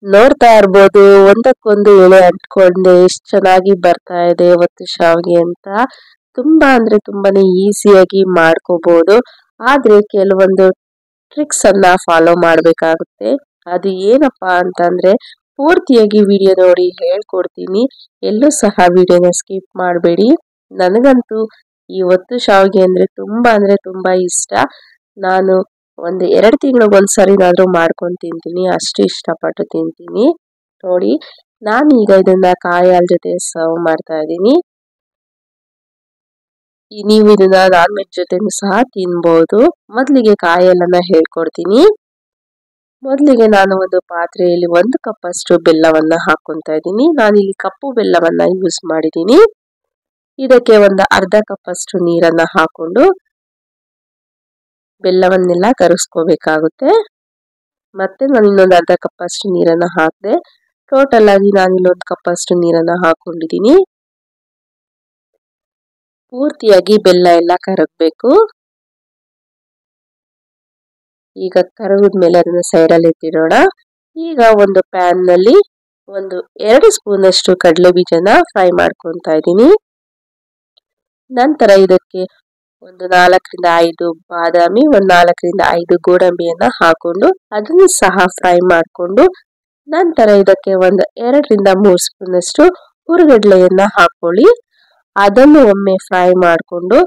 ನೋಡ್ತಾ ಇರ್ಬೋದು ಒಂದಕ್ಕೊಂದು ಎಳೆ ಅಂಟ್ಕೊಂಡೆ ಎಷ್ಟು ಚೆನ್ನಾಗಿ ಬರ್ತಾ ಇದೆ ಒತ್ತು ಶಾವಿಗೆ ಅಂತ. ತುಂಬಾ ಅಂದ್ರೆ ತುಂಬಾನೇ ಈಸಿಯಾಗಿ ಮಾಡ್ಕೋಬಹುದು. ಆದ್ರೆ ಕೆಲವೊಂದು ಟ್ರಿಕ್ಸ್ ಅನ್ನ ಫಾಲೋ ಮಾಡ್ಬೇಕಾಗುತ್ತೆ. ಅದು ಏನಪ್ಪಾ ಅಂತಂದ್ರೆ ಪೂರ್ತಿಯಾಗಿ ವಿಡಿಯೋ ನೋಡಿ ಹೇಳ್ಕೊಡ್ತೀನಿ. ಎಲ್ಲೂ ಸಹ ವಿಡಿಯೋನ ಸ್ಕಿಪ್ ಮಾಡಬೇಡಿ. ನನಗಂತೂ ಈ ಒತ್ತು ಶಾವಿಗೆ ಅಂದ್ರೆ ತುಂಬಾ ಇಷ್ಟ. ನಾನು ಒಂದು 2 ತಿಂಗಳಿಗೊಂದ್ಸರಿನಾದ್ರೂ ಮಾಡ್ಕೊಂಡು ತಿಂತೀನಿ, ಅಷ್ಟು ಇಷ್ಟಪಟ್ಟು ತಿಂತೀನಿ. ನೋಡಿ, ನಾನೀಗ ಇದನ್ನ ಕಾಯಿ ಹಾಲ್ ಜೊತೆ ಸರ್ವ್ ಮಾಡ್ತಾ ಇದ್ದೀನಿ. ನೀವು ಇದನ್ನ ನಾನ್ ವೆಜ್ ಜೊತೆನೂ ಸಹ ತಿನ್ಬಹುದು. ಮೊದಲಿಗೆ ಕಾಯಿ ಹಾಲನ್ನ ಹೇಳ್ಕೊಡ್ತೀನಿ. ಮೊದಲಿಗೆ ನಾನು ಒಂದು ಪಾತ್ರೆಯಲ್ಲಿ 1 ಕಪ್ ಅಷ್ಟು ಬೆಲ್ಲವನ್ನ ಹಾಕೊಂತಾ ಇದ್ದೀನಿ. ನಾನಿಲ್ಲಿ ಕಪ್ಪು ಬೆಲ್ಲವನ್ನ ಯೂಸ್ ಮಾಡಿದ್ದೀನಿ. ಇದಕ್ಕೆ ಒಂದು ಅರ್ಧ ಕಪ್ ಅಷ್ಟು ನೀರನ್ನ ಹಾಕೊಂಡು ಬೆಲ್ಲವನ್ನೆಲ್ಲ ಕರಗಿಸ್ಕೋಬೇಕಾಗುತ್ತೆ. ಮತ್ತೆ ನಾನು ಇನ್ನೊಂದು ಅರ್ಧ ಕಪ್ ಅಷ್ಟು ನೀರನ್ನ ಹಾಕಿದೆ. ಟೋಟಲ್ ಆಗಿ ನಾನಿಲ್ಲಿ 1 ಕಪ್ ಅಷ್ಟು ನೀರನ್ನ ಹಾಕೊಂಡಿದ್ದೀನಿ. ಪೂರ್ತಿಯಾಗಿ ಬೆಲ್ಲ ಎಲ್ಲ ಕರಗಬೇಕು. ಈಗ ಕರಗಿದ್ಮೇಲೆ ಅದನ್ನ ಸೈಡಲ್ಲಿ ಎತ್ತಿಡೋಣ. ಈಗ ಒಂದು ಪ್ಯಾನ್ ನಲ್ಲಿ ಒಂದು 2 ಸ್ಪೂನ್ ಅಷ್ಟು ಕಡಲೆ ಬೀಜನ ಫ್ರೈ ಮಾಡ್ಕೊತಾ ಇದ್ದೀನಿ. ನಂತರ ಇದಕ್ಕೆ ಒಂದು 4 ರಿಂದ 5 ಬಾದಾಮಿ, ಒಂದು 4 ರಿಂದ 5 ಗೋಡಂಬಿಯನ್ನ ಹಾಕೊಂಡು ಅದನ್ನು ಸಹ ಫ್ರೈ ಮಾಡಿಕೊಂಡು ನಂತರ ಇದಕ್ಕೆ ಒಂದು 2 ರಿಂದ 3 ಸ್ಪೂನ್ ಅಷ್ಟು ಹುರಿಗಡಲೆಯನ್ನ ಹಾಕೊಳ್ಳಿ. ಅದನ್ನು ಒಮ್ಮೆ ಫ್ರೈ ಮಾಡಿಕೊಂಡು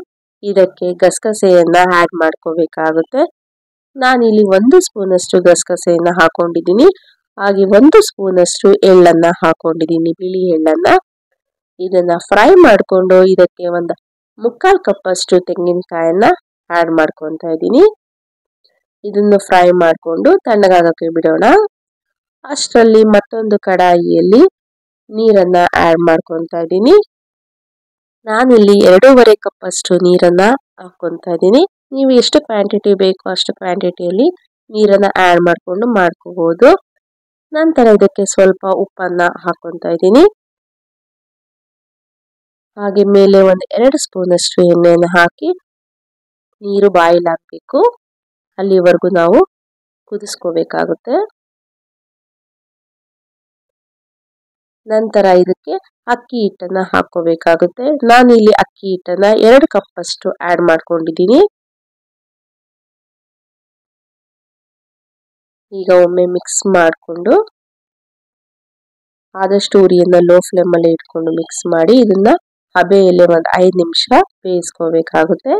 ಇದಕ್ಕೆ ಗಸಗಸೆಯನ್ನ ಆಡ್ ಮಾಡ್ಕೋಬೇಕಾಗುತ್ತೆ. ನಾನಿಲ್ಲಿ 1 ಸ್ಪೂನ್ ಅಷ್ಟು ಗಸಗಸೆಯನ್ನ ಹಾಕೊಂಡಿದ್ದೀನಿ. ಹಾಗೆ 1 ಸ್ಪೂನ್ ಅಷ್ಟು ಎಳ್ಳನ್ನ ಹಾಕೊಂಡಿದ್ದೀನಿ, ಬಿಳಿ ಎಳ್ಳನ್ನ. ಇದನ್ನ ಫ್ರೈ ಮಾಡಿಕೊಂಡು ಇದಕ್ಕೆ ಒಂದು 3/4 ಕಪ್ ಅಷ್ಟು ತೆಂಗಿನಕಾಯನ್ನ ಆಡ್ ಮಾಡ್ಕೊತಾ ಇದ್ದೀನಿ. ಇದನ್ನು ಫ್ರೈ ಮಾಡಿಕೊಂಡು ತಣ್ಣಗಾಗಕ್ಕೆ ಬಿಡೋಣ. ಅಷ್ಟರಲ್ಲಿ ಮತ್ತೊಂದು ಕಡಾಯಿಯಲ್ಲಿ ನೀರನ್ನ ಆಡ್ ಮಾಡ್ಕೊತಾ ಇದ್ದೀನಿ. ನಾನಿಲ್ಲಿ 2.5 ಕಪ್ ಅಷ್ಟು ನೀರನ್ನ ಹಾಕೊತಾ ಇದ್ದೀನಿ. ನೀವು ಎಷ್ಟು ಕ್ವಾಂಟಿಟಿ ಬೇಕೋ ಅಷ್ಟು ಕ್ವಾಂಟಿಟಿಯಲ್ಲಿ ನೀರನ್ನ ಆಡ್ ಮಾಡ್ಕೊಂಡು ಮಾಡ್ಕೋಬಹುದು. ನಂತರ ಇದಕ್ಕೆ ಸ್ವಲ್ಪ ಉಪ್ಪನ್ನ ಹಾಕೊತಾ ಇದ್ದೀನಿ. ಹಾಗೆ ಮೇಲೆ ಒಂದು 2 ಸ್ಪೂನ್ ಅಷ್ಟು ಎಣ್ಣೆಯನ್ನು ಹಾಕಿ ನೀರು ಬಾಯ್ಲ್ ಹಾಕಬೇಕು. ಅಲ್ಲಿವರೆಗೂ ನಾವು ಕುದಿಸ್ಕೋಬೇಕಾಗುತ್ತೆ. ನಂತರ ಇದಕ್ಕೆ ಅಕ್ಕಿ ಹಿಟ್ಟನ್ನ ಹಾಕೋಬೇಕಾಗುತ್ತೆ. ನಾನಿಲ್ಲಿ ಅಕ್ಕಿ ಹಿಟ್ಟನ್ನ 2 ಕಪ್ ಅಷ್ಟು ಆಡ್ ಮಾಡ್ಕೊಂಡಿದ್ದೀನಿ. ಈಗ ಒಮ್ಮೆ ಮಿಕ್ಸ್ ಮಾಡಿಕೊಂಡು ಆದಷ್ಟು ಉರಿಯನ್ನ ಲೋ ಫ್ಲೇಮ್ ಅಲ್ಲಿ ಇಟ್ಕೊಂಡು ಮಿಕ್ಸ್ ಮಾಡಿ ಇದನ್ನ ಹಬೆಯಲ್ಲಿ ಒಂದು 5 ನಿಮಿಷ ಬೇಯಿಸ್ಕೋಬೇಕಾಗುತ್ತೆ.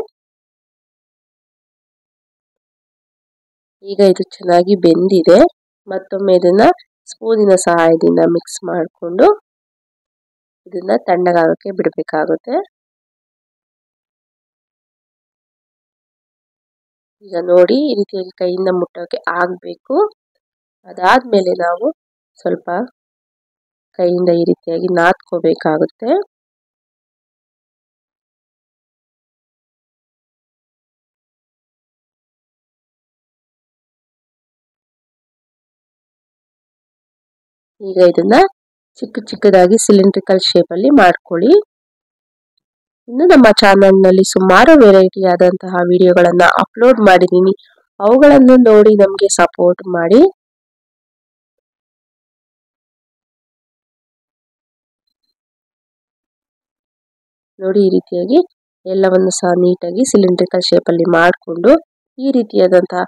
ಈಗ ಇದು ಚೆನ್ನಾಗಿ ಬೆಂದಿದೆ. ಮತ್ತೊಮ್ಮೆ ಇದನ್ನ ಸ್ಪೂನಿನ ಸಹಾಯದಿಂದ ಮಿಕ್ಸ್ ಮಾಡಿಕೊಂಡು ಇದನ್ನ ತಣ್ಣಗಾಗಕ್ಕೆ ಬಿಡಬೇಕಾಗುತ್ತೆ. ಈಗ ನೋಡಿ, ಈ ರೀತಿಯಾಗಿ ಕೈಯಿಂದ ಮುಟ್ಟೋಕೆ ಆಗಬೇಕು. ಅದಾದ್ಮೇಲೆ ನಾವು ಸ್ವಲ್ಪ ಕೈಯಿಂದ ಈ ರೀತಿಯಾಗಿ ನಾದ್ಕೋಬೇಕಾಗುತ್ತೆ. ಈಗ ಇದನ್ನ ಚಿಕ್ಕದಾಗಿ ಸಿಲಿಂಡ್ರಿಕಲ್ ಶೇಪ್ ಅಲ್ಲಿ ಮಾಡ್ಕೊಳ್ಳಿ. ಇನ್ನು ನಮ್ಮ ಚಾನೆಲ್ ನಲ್ಲಿ ಸುಮಾರು ವೆರೈಟಿ ಆದಂತಹ ವಿಡಿಯೋಗಳನ್ನ ಅಪ್ಲೋಡ್ ಮಾಡಿದ್ದೀನಿ. ಅವುಗಳನ್ನು ನೋಡಿ ನಮಗೆ ಸಪೋರ್ಟ್ ಮಾಡಿ. ನೋಡಿ, ಈ ರೀತಿಯಾಗಿ ಎಲ್ಲವನ್ನು ಸಹ ನೀಟಾಗಿ ಸಿಲಿಂಡ್ರಿಕಲ್ ಶೇಪ್ ಅಲ್ಲಿ ಮಾಡಿಕೊಂಡು ಈ ರೀತಿಯಾದಂತಹ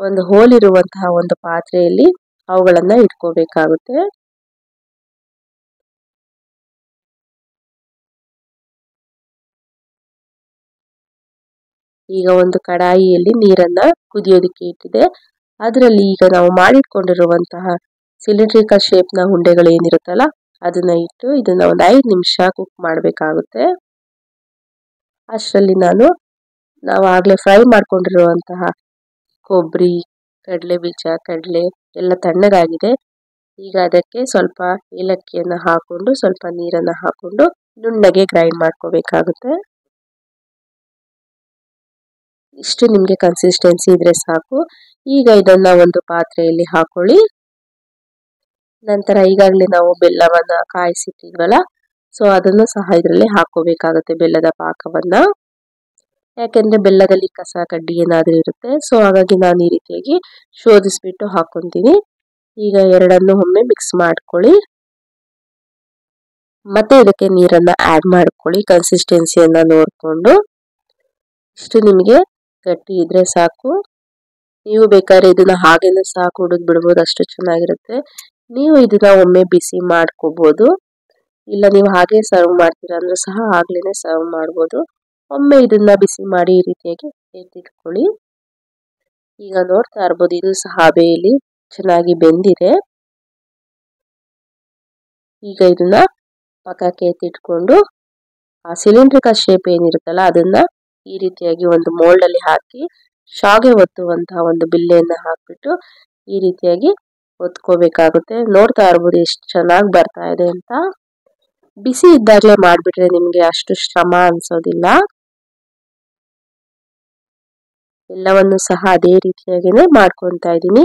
ಒಂದು ಹೋಲ್ ಇರುವಂತಹ ಒಂದು ಪಾತ್ರೆಯಲ್ಲಿ ಅವುಗಳನ್ನ ಇಟ್ಕೋಬೇಕಾಗುತ್ತೆ. ಈಗ ಒಂದು ಕಡಾಯಿಯಲ್ಲಿ ನೀರನ್ನ ಕುದಿಯೋದಕ್ಕೆ ಇಟ್ಟಿದೆ. ಅದರಲ್ಲಿ ಈಗ ನಾವು ಮಾಡಿಟ್ಕೊಂಡಿರುವಂತಹ ಸಿಲಿಂಡ್ರಿಕಲ್ ಶೇಪ್ ನ ಉಂಡೆಗಳು ಏನಿರುತ್ತಲ್ಲ ಅದನ್ನ ಇಟ್ಟು ಇದನ್ನ ಒಂದು 5 ನಿಮಿಷ ಕುಕ್ ಮಾಡಬೇಕಾಗುತ್ತೆ. ಅಷ್ಟರಲ್ಲಿ ನಾವು ಆಗ್ಲೇ ಫ್ರೈ ಮಾಡ್ಕೊಂಡಿರುವಂತಹ ಕೊಬ್ಬರಿ, ಕಡಲೆ ಬೀಜ, ಕಡಲೆ ಎಲ್ಲ ತಣ್ಣಗಾಗಿದೆ. ಈಗ ಅದಕ್ಕೆ ಸ್ವಲ್ಪ ಏಲಕ್ಕಿಯನ್ನ ಹಾಕೊಂಡು ಸ್ವಲ್ಪ ನೀರನ್ನ ಹಾಕೊಂಡು ನುಣ್ಣಗೆ ಗ್ರೈಂಡ್ ಮಾಡ್ಕೋಬೇಕಾಗುತ್ತೆ. ಇಷ್ಟು ನಿಮಗೆ ಕನ್ಸಿಸ್ಟೆನ್ಸಿ ಇದ್ರೆ ಸಾಕು. ಈಗ ಇದನ್ನ ಒಂದು ಪಾತ್ರೆಯಲ್ಲಿ ಹಾಕೊಳ್ಳಿ. ನಂತರ ಈಗಾಗಲೇ ನಾವು ಬೆಲ್ಲವನ್ನ ಕಾಯಿಸಿಟ್ಟಿದ್ವಲ್ಲ, ಸೊ ಅದನ್ನು ಸಹ ಇದರಲ್ಲಿ ಹಾಕೋಬೇಕಾಗುತ್ತೆ, ಬೆಲ್ಲದ ಪಾಕವನ್ನ. ಯಾಕೆಂದ್ರೆ ಬೆಲ್ಲದಲ್ಲಿ ಕಸ ಕಡ್ಡಿ ಏನಾದ್ರೂ ಇರುತ್ತೆ. ಸೊ ಹಾಗಾಗಿ ನಾನು ಈ ರೀತಿಯಾಗಿ ಶೋಧಿಸ್ಬಿಟ್ಟು ಹಾಕೊಂತೀನಿ. ಈಗ ಎರಡನ್ನು ಒಮ್ಮೆ ಮಿಕ್ಸ್ ಮಾಡ್ಕೊಳ್ಳಿ. ಮತ್ತೆ ಇದಕ್ಕೆ ನೀರನ್ನ ಆಡ್ ಮಾಡ್ಕೊಳ್ಳಿ ಕನ್ಸಿಸ್ಟೆನ್ಸಿಯನ್ನ ನೋಡಿಕೊಂಡು. ಇಷ್ಟು ನಿಮಗೆ ಗಟ್ಟಿ ಇದ್ರೆ ಸಾಕು. ನೀವು ಬೇಕಾದ್ರೆ ಇದನ್ನ ಹಾಗೇನೆ ಸಹ ಕುಡಿದು ಬಿಡ್ಬೋದು, ಅಷ್ಟು ಚೆನ್ನಾಗಿರುತ್ತೆ. ನೀವು ಇದನ್ನ ಒಮ್ಮೆ ಬಿಸಿ ಮಾಡ್ಕೋಬಹುದು, ಇಲ್ಲ ನೀವು ಹಾಗೆ ಸರ್ವ್ ಮಾಡ್ತೀರಾ ಅಂದ್ರೆ ಸಹ ಆಗ್ಲೇನೆ ಸರ್ವ್ ಮಾಡ್ಬೋದು. ಒಮ್ಮೆ ಇದನ್ನ ಬಿಸಿ ಮಾಡಿ ಈ ರೀತಿಯಾಗಿ ಎತ್ತಿಟ್ಕೊಳ್ಳಿ. ಈಗ ನೋಡ್ತಾ ಇರ್ಬೋದು ಇದು ಸಹ ಹಬೆಯಲ್ಲಿ ಚೆನ್ನಾಗಿ ಬೆಂದಿದೆ. ಈಗ ಇದನ್ನ ಪಕ್ಕಕ್ಕೆ ಎತ್ತಿಟ್ಕೊಂಡು ಆ ಸಿಲಿಂಡ್ರಿಕಲ್ ಶೇಪ್ ಏನಿರುತ್ತಲ್ಲ ಅದನ್ನ ಈ ರೀತಿಯಾಗಿ ಒಂದು ಮೋಲ್ಡ್ ಅಲ್ಲಿ ಹಾಕಿ ಶಾವಿಗೆ ಒತ್ತುವಂತಹ ಒಂದು ಬಿಲ್ಲೆಯನ್ನ ಹಾಕ್ಬಿಟ್ಟು ಈ ರೀತಿಯಾಗಿ ಒತ್ಕೋಬೇಕಾಗುತ್ತೆ. ನೋಡ್ತಾ ಇರ್ಬೋದು ಎಷ್ಟು ಚೆನ್ನಾಗಿ ಬರ್ತಾ ಇದೆ ಅಂತ. ಬಿಸಿ ಇದ್ದಾಗಲೇ ಮಾಡ್ಬಿಟ್ರೆ ನಿಮ್ಗೆ ಅಷ್ಟು ಶ್ರಮ ಅನ್ಸೋದಿಲ್ಲ. ಎಲ್ಲವನ್ನು ಸಹ ಅದೇ ರೀತಿಯಾಗಿನೇ ಮಾಡ್ಕೊತಾ ಇದ್ದೀನಿ.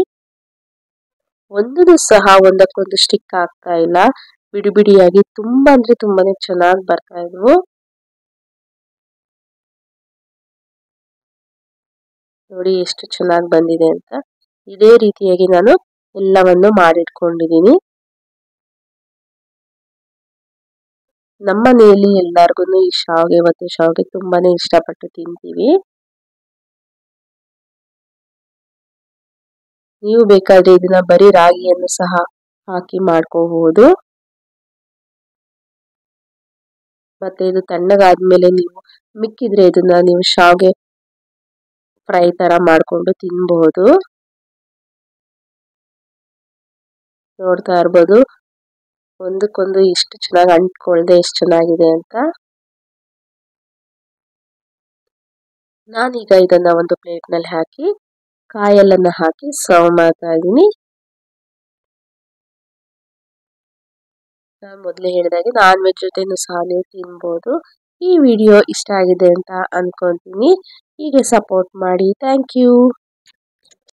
ಒಂದೂ ಸಹ ಒಂದಕ್ಕೊಂದು ಸ್ಟಿಕ್ ಆಗ್ತಾ ಇಲ್ಲ, ಬಿಡಿ ಬಿಡಿಯಾಗಿ ತುಂಬಾ ಅಂದ್ರೆ ತುಂಬಾನೇ ಚೆನ್ನಾಗಿ ಬರ್ತಾ ಇದ್ವು. ನೋಡಿ ಎಷ್ಟು ಚೆನ್ನಾಗಿ ಬಂದಿದೆ ಅಂತ. ಇದೇ ರೀತಿಯಾಗಿ ನಾನು ಎಲ್ಲವನ್ನು ಮಾಡಿಟ್ಕೊಂಡಿದ್ದೀನಿ. ನಮ್ಮ ಮನೆಯಲ್ಲಿ ಎಲ್ಲರಿಗೂ ಈ ಶಾವಿಗೆ ಮತ್ತು ಶಾವಿಗೆ ತುಂಬಾನೇ ಇಷ್ಟಪಟ್ಟು ತಿಂತೀವಿ. ನೀವು ಬೇಕಾದ್ರೆ ಇದನ್ನ ಬರೀ ರಾಗಿಯನ್ನು ಸಹ ಹಾಕಿ ಮಾಡ್ಕೋಬಹುದು. ಮತ್ತೆ ಇದು ತಣ್ಣಗಾದ್ಮೇಲೆ ನೀವು ಮಿಕ್ಕಿದ್ರೆ ಇದನ್ನ ನೀವು ಶಾವಿಗೆ ಫ್ರೈ ತರ ಮಾಡ್ಕೊಂಡು ತಿನ್ಬಹುದು. ನೋಡ್ತಾ ಇರ್ಬೋದು ಒಂದಕ್ಕೊಂದು ಎಷ್ಟು ಚೆನ್ನಾಗಿ ಅಂಟ್ಕೊಳ್ದೆ ಎಷ್ಟು ಚೆನ್ನಾಗಿದೆ ಅಂತ. ನಾನೀಗ ಇದನ್ನ ಒಂದು ಪ್ಲೇಟ್ ನಲ್ಲಿ ಹಾಕಿ ಕಾಯಲ್ಲನ್ನ ಹಾಕಿ ಸರ್ವ್ ಮಾಡ್ತಾ ಇದ್ದೀನಿ. ನಾನು ಮೊದಲೇ ಹೇಳಿದಾಗೆ ನಾನ್ ವೆಜ್ ಜೊತೆನೂ ಸಹ ನೀವು ತಿನ್ಬೋದು. ಈ ವಿಡಿಯೋ ಇಷ್ಟ ಆಗಿದೆ ಅಂತ ಅನ್ಕೊಂತೀನಿ. ಹೀಗೆ ಸಪೋರ್ಟ್ ಮಾಡಿ. Thank you.